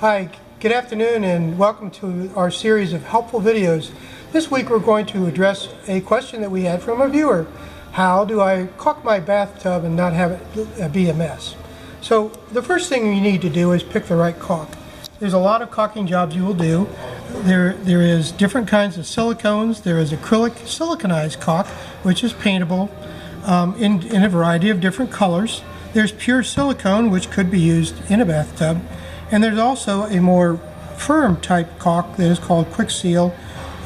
Hi, good afternoon and welcome to our series of helpful videos. This week we're going to address a question that we had from a viewer. How do I caulk my bathtub and not have it be a mess? So the first thing you need to do is pick the right caulk. There's a lot of caulking jobs you will do. There is different kinds of silicones. There is acrylic siliconized caulk, which is paintable in a variety of different colors. There's pure silicone, which could be used in a bathtub. And there's also a more firm type caulk that is called quick seal,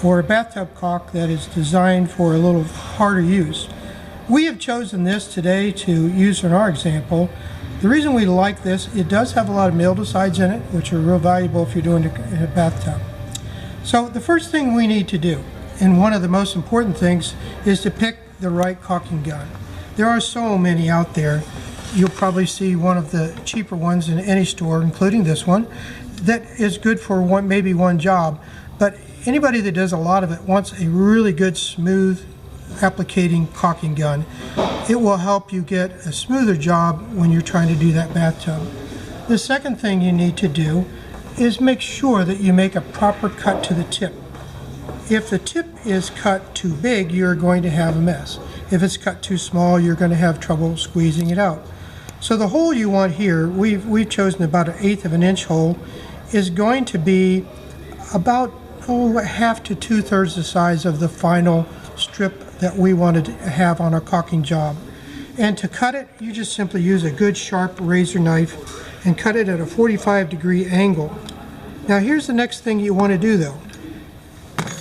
or a bathtub caulk that is designed for a little harder use. We have chosen this today to use in our example. The reason we like this, it does have a lot of mildewcides in it, which are real valuable if you're doing it in a bathtub. So the first thing we need to do, and one of the most important things, is to pick the right caulking gun. There are so many out there. You'll probably see one of the cheaper ones in any store, including this one, that is good for maybe one job. But anybody that does a lot of it wants a really good, smooth, applicating caulking gun. It will help you get a smoother job when you're trying to do that bathtub. The second thing you need to do is make sure that you make a proper cut to the tip. If the tip is cut too big, you're going to have a mess. If it's cut too small, you're going to have trouble squeezing it out. So the hole you want here, we've chosen about 1/8 of an inch hole, is going to be about 1/2 to 2/3 the size of the final strip that we wanted to have on our caulking job. And to cut it, you just simply use a good sharp razor knife and cut it at a 45-degree angle. Now here's the next thing you want to do though.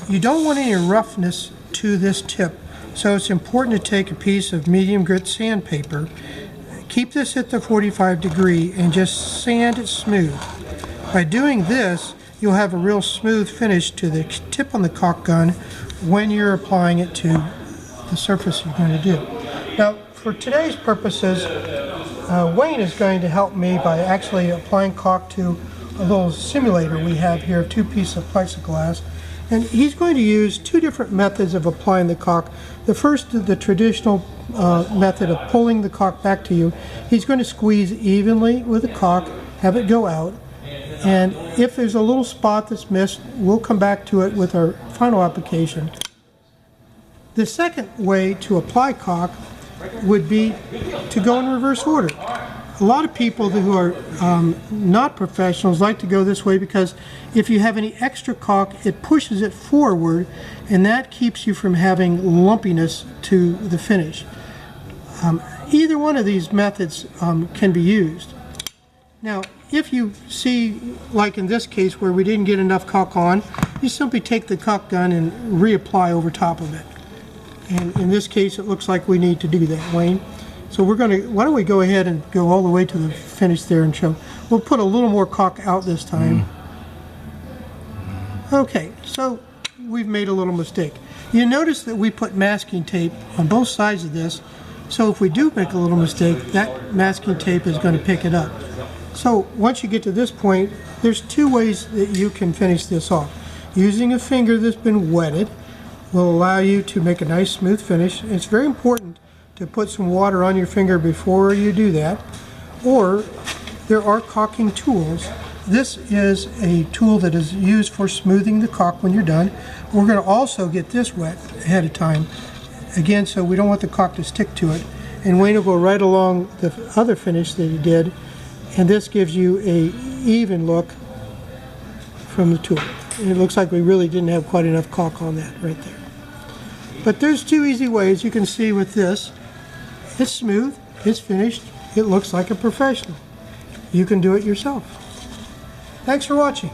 You don't want any roughness to this tip, so it's important to take a piece of medium grit sandpaper. Keep this at the 45-degree and just sand it smooth. By doing this, you'll have a real smooth finish to the tip on the caulk gun when you're applying it to the surface you're going to do. Now, for today's purposes, Wayne is going to help me by actually applying caulk to a little simulator we have here, 2 pieces of plexiglass. And he's going to use 2 different methods of applying the caulk. The first is the traditional method of pulling the caulk back to you. He's going to squeeze evenly with the caulk, have it go out, and if there's a little spot that's missed, we'll come back to it with our final application. The second way to apply caulk would be to go in reverse order. A lot of people who are not professionals like to go this way because if you have any extra caulk, it pushes it forward and that keeps you from having lumpiness to the finish. Either one of these methods can be used. Now, if you see, like in this case where we didn't get enough caulk on, you simply take the caulk gun and reapply over top of it. And in this case, it looks like we need to do that, Wayne. So we're going to, why don't we go ahead and go all the way to the finish there and show. We'll put a little more caulk out this time. Okay, so we've made a little mistake. You notice that we put masking tape on both sides of this, so if we do make a little mistake, that masking tape is going to pick it up. So once you get to this point, there's 2 ways that you can finish this off. Using a finger that's been wetted will allow you to make a nice smooth finish. It's very important to put some water on your finger before you do that. Or there are caulking tools. This is a tool that is used for smoothing the caulk when you're done. We're going to also get this wet ahead of time, again, so we don't want the caulk to stick to it. And Wayne will go right along the other finish that he did, and this gives you a even look from the tool. And it looks like we really didn't have quite enough caulk on that right there. But there's 2 easy ways. You can see with this, it's smooth, it's finished, it looks like a professional. You can do it yourself. Thanks for watching.